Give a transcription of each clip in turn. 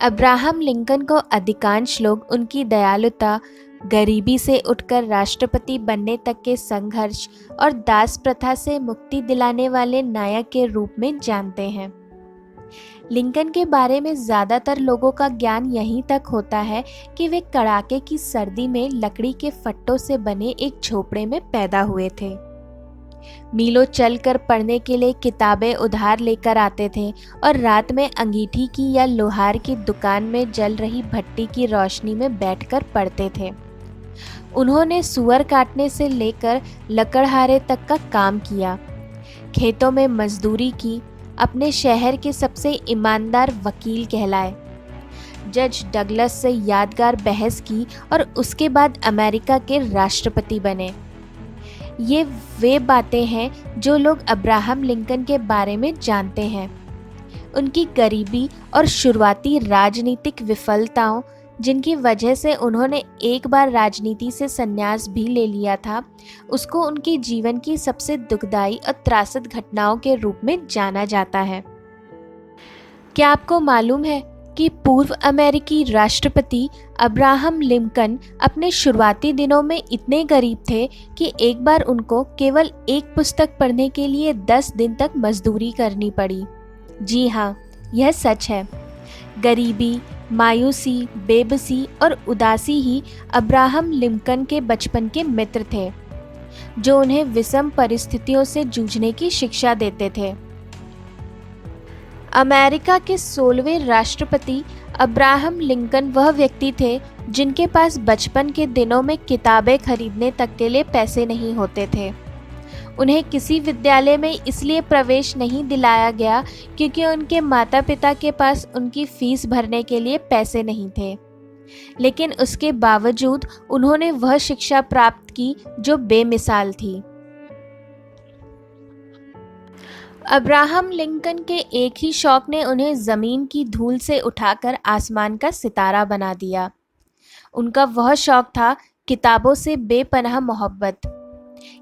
Abraham Lincoln को अधिकांश लोग उनकी दयालुता, गरीबी से उठकर राष्ट्रपति बनने तक के संघर्ष और दास प्रथा से मुक्ति दिलाने वाले नायक के रूप में जानते हैं। लिंकन के बारे में ज़्यादातर लोगों का ज्ञान यहीं तक होता है कि वे कड़ाके की सर्दी में लकड़ी के फट्टों से बने एक झोपड़े में पैदा हुए थे। मीलों चलकर पढ़ने के लिए किताबें उधार लेकर आते थे और रात में अंगीठी की या लोहार की दुकान में जल रही भट्टी की रोशनी में बैठकर पढ़ते थे। उन्होंने सुअर काटने से लेकर लकड़हारे तक का काम किया, खेतों में मजदूरी की, अपने शहर के सबसे ईमानदार वकील कहलाए, जज डगलस से यादगार बहस की और उसके बाद अमेरिका के राष्ट्रपति बने। ये वे बातें हैं जो लोग अब्राहम लिंकन के बारे में जानते हैं। उनकी गरीबी और शुरुआती राजनीतिक विफलताओं, जिनकी वजह से उन्होंने एक बार राजनीति से संन्यास भी ले लिया था, उसको उनके जीवन की सबसे दुखदाई और त्रासद घटनाओं के रूप में जाना जाता है। क्या आपको मालूम है कि पूर्व अमेरिकी राष्ट्रपति अब्राहम लिंकन अपने शुरुआती दिनों में इतने गरीब थे कि एक बार उनको केवल एक पुस्तक पढ़ने के लिए 10 दिन तक मजदूरी करनी पड़ी। जी हाँ, यह सच है। गरीबी, मायूसी, बेबसी और उदासी ही अब्राहम लिंकन के बचपन के मित्र थे, जो उन्हें विषम परिस्थितियों से जूझने की शिक्षा देते थे। अमेरिका के 16वें राष्ट्रपति अब्राहम लिंकन वह व्यक्ति थे जिनके पास बचपन के दिनों में किताबें खरीदने तक के लिए पैसे नहीं होते थे। उन्हें किसी विद्यालय में इसलिए प्रवेश नहीं दिलाया गया क्योंकि उनके माता पिता के पास उनकी फीस भरने के लिए पैसे नहीं थे, लेकिन उसके बावजूद उन्होंने वह शिक्षा प्राप्त की जो बेमिसाल थी। अब्राहम लिंकन के एक ही शौक ने उन्हें ज़मीन की धूल से उठाकर आसमान का सितारा बना दिया। उनका वह शौक था किताबों से बेपनाह मोहब्बत।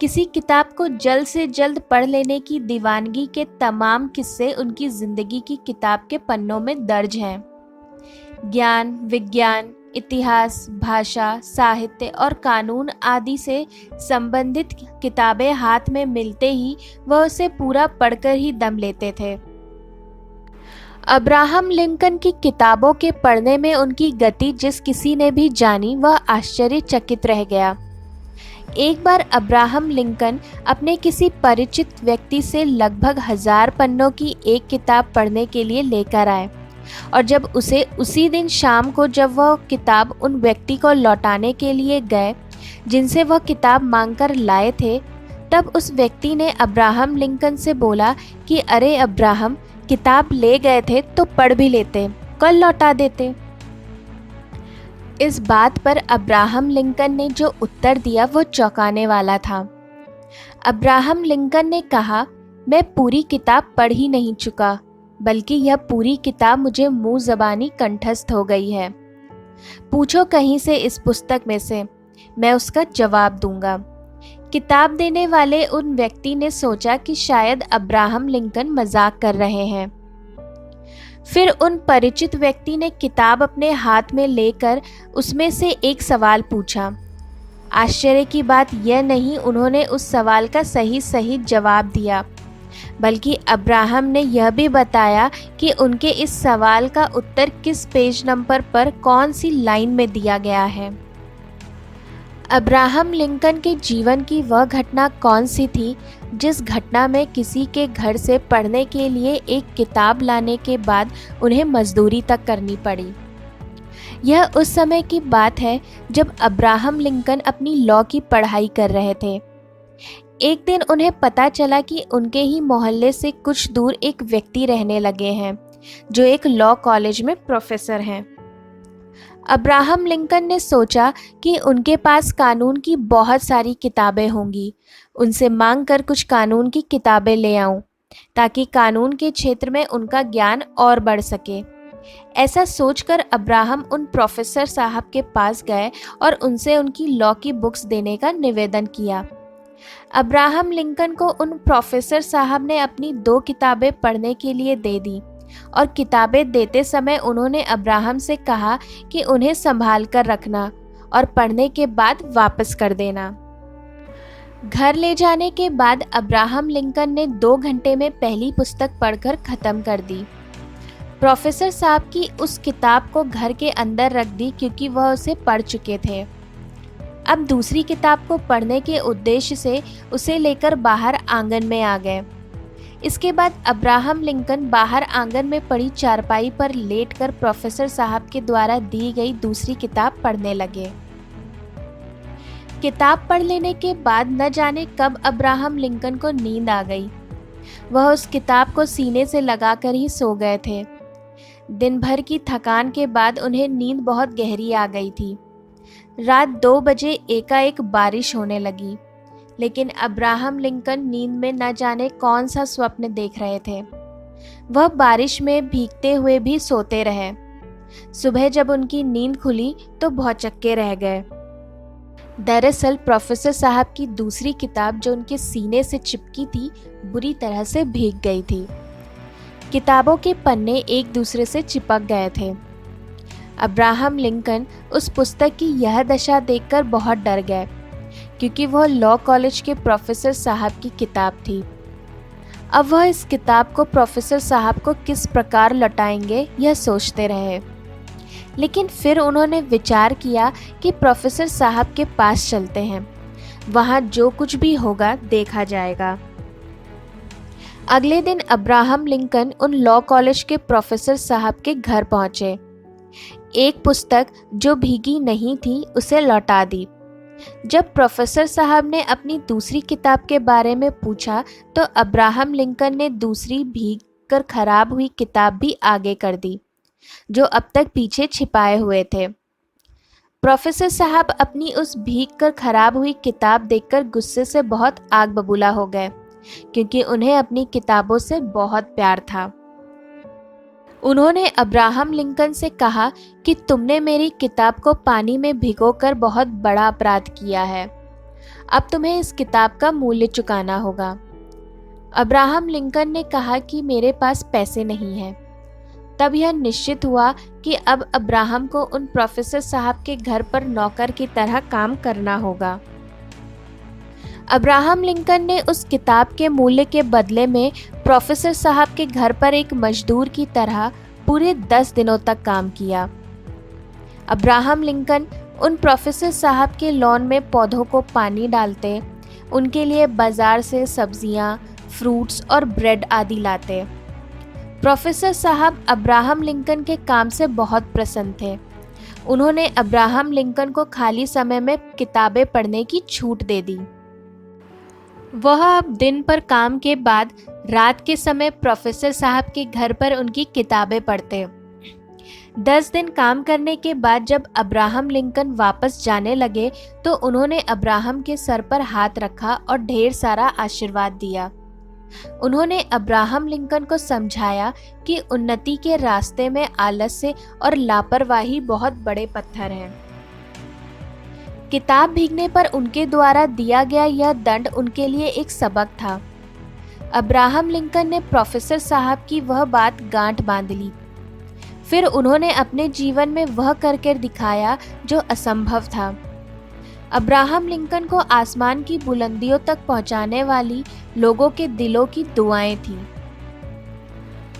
किसी किताब को जल्द से जल्द पढ़ लेने की दीवानगी के तमाम किस्से उनकी ज़िंदगी की किताब के पन्नों में दर्ज हैं। ज्ञान, विज्ञान, इतिहास, भाषा, साहित्य और कानून आदि से संबंधित किताबें हाथ में मिलते ही वह उसे पूरा पढ़कर ही दम लेते थे। अब्राहम लिंकन की किताबों के पढ़ने में उनकी गति जिस किसी ने भी जानी वह आश्चर्यचकित रह गया। एक बार अब्राहम लिंकन अपने किसी परिचित व्यक्ति से लगभग 1000 पन्नों की एक किताब पढ़ने के लिए लेकर आए और जब उसी दिन शाम को जब वह किताब उन व्यक्ति को लौटाने के लिए गए जिनसे वह किताब मांगकर लाए थे, तब उस व्यक्ति ने अब्राहम लिंकन से बोला कि अरे अब्राहम, किताब ले गए थे तो पढ़ भी लेते, कल लौटा देते। इस बात पर अब्राहम लिंकन ने जो उत्तर दिया वो चौंकाने वाला था। अब्राहम लिंकन ने कहा, मैं पूरी किताब पढ़ ही नहीं चुका, बल्कि यह पूरी किताब मुझे मुंह ज़बानी कंठस्थ हो गई है। पूछो कहीं से इस पुस्तक में से, मैं उसका जवाब दूंगा। किताब देने वाले उन व्यक्ति ने सोचा कि शायद अब्राहम लिंकन मजाक कर रहे हैं। फिर उन परिचित व्यक्ति ने किताब अपने हाथ में लेकर उसमें से एक सवाल पूछा। आश्चर्य की बात यह नहीं उन्होंने उस सवाल का सही जवाब दिया, बल्कि अब्राहम ने यह भी बताया कि उनके इस सवाल का उत्तर किस पेज नंबर पर कौन सी लाइन में दिया गया है। अब्राहम लिंकन के जीवन की वह घटना कौन सी थी जिस घटना में किसी के घर से पढ़ने के लिए एक किताब लाने के बाद उन्हें मजदूरी तक करनी पड़ी। यह उस समय की बात है जब अब्राहम लिंकन अपनी लॉ की पढ़ाई कर रहे थे। एक दिन उन्हें पता चला कि उनके ही मोहल्ले से कुछ दूर एक व्यक्ति रहने लगे हैं जो एक लॉ कॉलेज में प्रोफेसर हैं। अब्राहम लिंकन ने सोचा कि उनके पास कानून की बहुत सारी किताबें होंगी, उनसे मांग कर कुछ कानून की किताबें ले आऊं ताकि कानून के क्षेत्र में उनका ज्ञान और बढ़ सके। ऐसा सोचकर अब्राहम उन प्रोफेसर साहब के पास गए और उनसे उनकी लॉ की बुक्स देने का निवेदन किया। अब्राहम लिंकन को उन प्रोफेसर साहब ने अपनी 2 किताबें पढ़ने के लिए दे दी और किताबें देते समय उन्होंने अब्राहम से कहा कि उन्हें संभाल कर रखना और पढ़ने के बाद वापस कर देना। घर ले जाने के बाद अब्राहम लिंकन ने 2 घंटे में पहली पुस्तक पढ़कर ख़त्म कर दी। प्रोफेसर साहब की उस किताब को घर के अंदर रख दी क्योंकि वह उसे पढ़ चुके थे। अब दूसरी किताब को पढ़ने के उद्देश्य से उसे लेकर बाहर आंगन में आ गए। इसके बाद अब्राहम लिंकन बाहर आंगन में पड़ी चारपाई पर लेटकर प्रोफेसर साहब के द्वारा दी गई दूसरी किताब पढ़ने लगे। किताब पढ़ लेने के बाद न जाने कब अब्राहम लिंकन को नींद आ गई। वह उस किताब को सीने से लगाकर ही सो गए थे। दिन भर की थकान के बाद उन्हें नींद बहुत गहरी आ गई थी। रात 2 बजे एकाएक बारिश होने लगी, लेकिन अब्राहम लिंकन नींद में न जाने कौन सा स्वप्न देख रहे थे। वह बारिश में भीगते हुए भी सोते रहे। सुबह जब उनकी नींद खुली तो भौचक्के रह गए। दरअसल प्रोफेसर साहब की दूसरी किताब जो उनके सीने से चिपकी थी बुरी तरह से भीग गई थी। किताबों के पन्ने एक दूसरे से चिपक गए थे। अब्राहम लिंकन उस पुस्तक की यह दशा देखकर बहुत डर गए, क्योंकि वह लॉ कॉलेज के प्रोफेसर साहब की किताब थी। अब वह इस किताब को प्रोफेसर साहब को किस प्रकार लौटाएंगे यह सोचते रहे। लेकिन फिर उन्होंने विचार किया कि प्रोफेसर साहब के पास चलते हैं, वहाँ जो कुछ भी होगा देखा जाएगा। अगले दिन अब्राहम लिंकन उन लॉ कॉलेज के प्रोफेसर साहब के घर पहुंचे। एक पुस्तक जो भीगी नहीं थी उसे लौटा दी। जब प्रोफेसर साहब ने अपनी दूसरी किताब के बारे में पूछा तो अब्राहम लिंकन ने दूसरी भीग कर खराब हुई किताब भी आगे कर दी, जो अब तक पीछे छिपाए हुए थे। प्रोफेसर साहब अपनी उस भीग कर खराब हुई किताब देखकर गुस्से से बहुत आग बबूला हो गए, क्योंकि उन्हें अपनी किताबों से बहुत प्यार था। उन्होंने अब्राहम लिंकन से कहा कि तुमने मेरी किताब को पानी में भिगोकर बहुत बड़ा अपराध किया है। अब तुम्हें इस किताब का मूल्य चुकाना होगा। अब्राहम लिंकन ने कहा कि मेरे पास पैसे नहीं हैं। तब यह निश्चित हुआ कि अब अब्राहम को उन प्रोफेसर साहब के घर पर नौकर की तरह काम करना होगा। अब्राहम लिंकन ने उस किताब के मूल्य के बदले में प्रोफेसर साहब के घर पर एक मजदूर की तरह पूरे 10 दिनों तक काम किया। अब्राहम लिंकन उन प्रोफेसर साहब के लॉन में पौधों को पानी डालते, उनके लिए बाजार से सब्जियां, फ्रूट्स और ब्रेड आदि लाते। प्रोफेसर साहब अब्राहम लिंकन के काम से बहुत प्रसन्न थे। उन्होंने अब्राहम लिंकन को खाली समय में किताबें पढ़ने की छूट दे दी। वह अब दिन पर काम के बाद रात के समय प्रोफेसर साहब के घर पर उनकी किताबें पढ़ते। 10 दिन काम करने के बाद जब अब्राहम लिंकन वापस जाने लगे तो उन्होंने अब्राहम के सर पर हाथ रखा और ढेर सारा आशीर्वाद दिया। उन्होंने अब्राहम लिंकन को समझाया कि उन्नति के रास्ते में आलस्य और लापरवाही बहुत बड़े पत्थर हैं। किताब भीगने पर उनके द्वारा दिया गया यह दंड उनके लिए एक सबक था। अब्राहम लिंकन ने प्रोफेसर साहब की वह बात गांठ बांध ली। फिर उन्होंने अपने जीवन में वह करके दिखाया जो असंभव था। अब्राहम लिंकन को आसमान की बुलंदियों तक पहुंचाने वाली लोगों के दिलों की दुआएं थीं।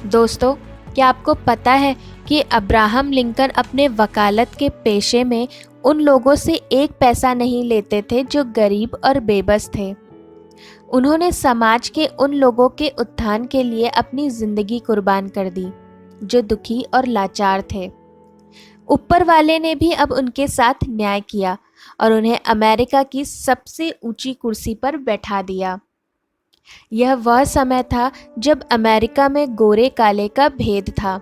दोस्तों, क्या आपको पता है कि अब्राहम लिंकन अपने वकालत के पेशे में उन लोगों से 1 पैसा नहीं लेते थे जो गरीब और बेबस थे। उन्होंने समाज के उन लोगों के उत्थान के लिए अपनी जिंदगी कुर्बान कर दी जो दुखी और लाचार थे। ऊपर वाले ने भी अब उनके साथ न्याय किया और उन्हें अमेरिका की सबसे ऊंची कुर्सी पर बैठा दिया। यह वह समय था जब अमेरिका में गोरे काले का भेद था,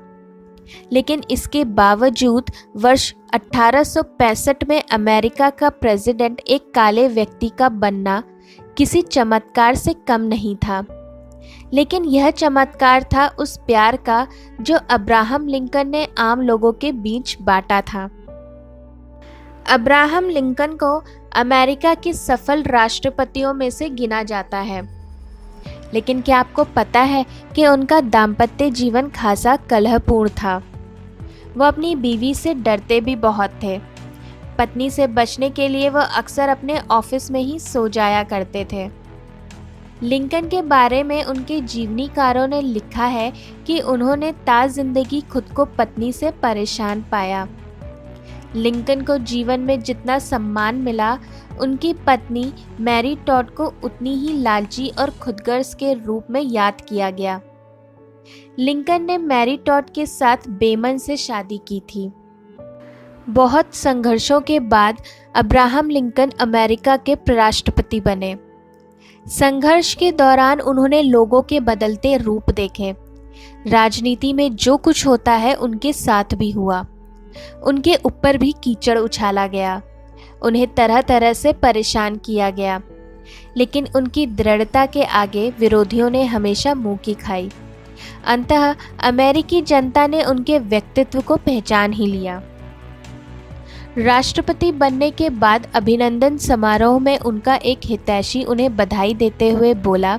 लेकिन इसके बावजूद वर्ष 1865 में अमेरिका का प्रेसिडेंट एक काले व्यक्ति का बनना किसी चमत्कार से कम नहीं था। लेकिन यह चमत्कार था उस प्यार का जो अब्राहम लिंकन ने आम लोगों के बीच बांटा था। अब्राहम लिंकन को अमेरिका के सफल राष्ट्रपतियों में से गिना जाता है। लेकिन क्या आपको पता है कि उनका दाम्पत्य जीवन खासा कलहपूर्ण था। वो अपनी बीवी से डरते भी बहुत थे। पत्नी से बचने के लिए वह अक्सर अपने ऑफिस में ही सो जाया करते थे। लिंकन के बारे में उनके जीवनीकारों ने लिखा है कि उन्होंने ताज़ जिंदगी खुद को पत्नी से परेशान पाया। लिंकन को जीवन में जितना सम्मान मिला, उनकी पत्नी मैरी टॉड को उतनी ही लालची और खुदगर्ज के रूप में याद किया गया। लिंकन ने मैरी टॉड के साथ बेमन से शादी की थी। बहुत संघर्षों के बाद अब्राहम लिंकन अमेरिका के राष्ट्रपति बने। संघर्ष के दौरान उन्होंने लोगों के बदलते रूप देखे। राजनीति में जो कुछ होता है उनके साथ भी हुआ। उनके ऊपर भी कीचड़ उछाला गया, उन्हें तरह तरह से परेशान किया गया, लेकिन उनकी दृढ़ता के आगे विरोधियों ने हमेशा मुंह की खाई। अंततः अमेरिकी जनता ने उनके व्यक्तित्व को पहचान ही लिया। राष्ट्रपति बनने के बाद अभिनंदन समारोह में उनका एक हितैषी उन्हें बधाई देते हुए बोला,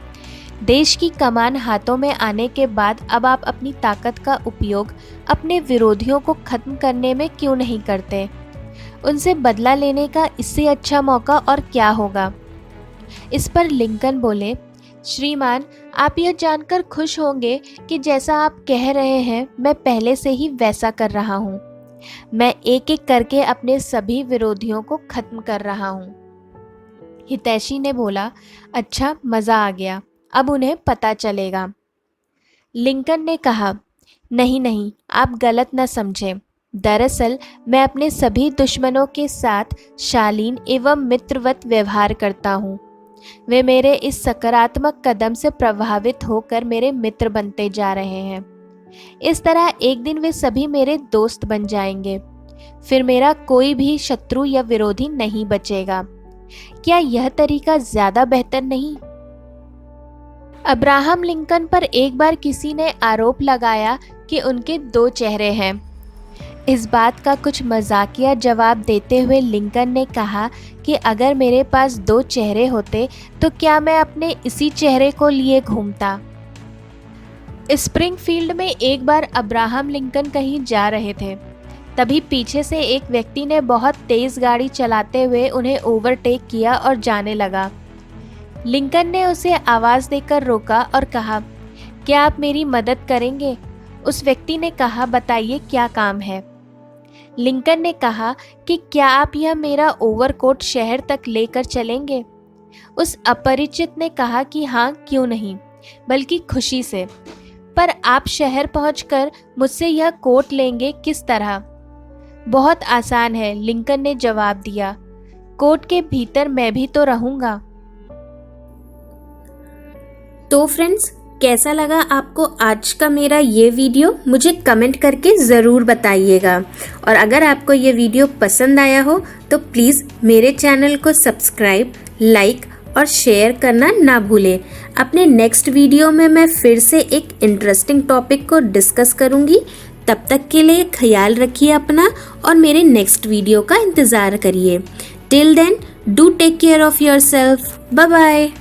देश की कमान हाथों में आने के बाद अब आप अपनी ताकत का उपयोग अपने विरोधियों को खत्म करने में क्यों नहीं करते? उनसे बदला लेने का इससे अच्छा मौका और क्या होगा? इस पर लिंकन बोले, श्रीमान, आप यह जानकर खुश होंगे कि जैसा आप कह रहे हैं मैं पहले से ही वैसा कर रहा हूँ। मैं एक एक करके अपने सभी विरोधियों को खत्म कर रहा हूँ। हितैषी ने बोला, अच्छा, मज़ा आ गया, अब उन्हें पता चलेगा। लिंकन ने कहा, नहीं नहीं, आप गलत न समझें। दरअसल मैं अपने सभी दुश्मनों के साथ शालीन एवं मित्रवत व्यवहार करता हूँ। वे मेरे इस सकारात्मक कदम से प्रभावित होकर मेरे मित्र बनते जा रहे हैं। इस तरह एक दिन वे सभी मेरे दोस्त बन जाएंगे। फिर मेरा कोई भी शत्रु या विरोधी नहीं बचेगा। क्या यह तरीका ज़्यादा बेहतर नहीं? अब्राहम लिंकन पर एक बार किसी ने आरोप लगाया कि उनके दो चेहरे हैं। इस बात का कुछ मजाकिया जवाब देते हुए लिंकन ने कहा कि अगर मेरे पास दो चेहरे होते तो क्या मैं अपने इसी चेहरे को लिए घूमता। स्प्रिंगफील्ड में एक बार अब्राहम लिंकन कहीं जा रहे थे। तभी पीछे से एक व्यक्ति ने बहुत तेज़ गाड़ी चलाते हुए उन्हें ओवरटेक किया और जाने लगा। लिंकन ने उसे आवाज़ देकर रोका और कहा, क्या आप मेरी मदद करेंगे? उस व्यक्ति ने कहा, बताइए क्या काम है? लिंकन ने कहा कि क्या आप यह मेरा ओवरकोट शहर तक लेकर चलेंगे? उस अपरिचित ने कहा कि हाँ, क्यों नहीं, बल्कि खुशी से। पर आप शहर पहुंचकर मुझसे यह कोट लेंगे किस तरह? बहुत आसान है, लिंकन ने जवाब दिया। कोट के भीतर मैं भी तो रहूंगा। तो फ्रेंड्स, कैसा लगा आपको आज का मेरा ये वीडियो? मुझे कमेंट करके ज़रूर बताइएगा। और अगर आपको ये वीडियो पसंद आया हो तो प्लीज़ मेरे चैनल को सब्सक्राइब, लाइक और शेयर करना ना भूलें। अपने नेक्स्ट वीडियो में मैं फिर से एक इंटरेस्टिंग टॉपिक को डिस्कस करूँगी। तब तक के लिए ख्याल रखिए अपना और मेरे नेक्स्ट वीडियो का इंतज़ार करिए। Till then, do take care of yourself. Bye bye.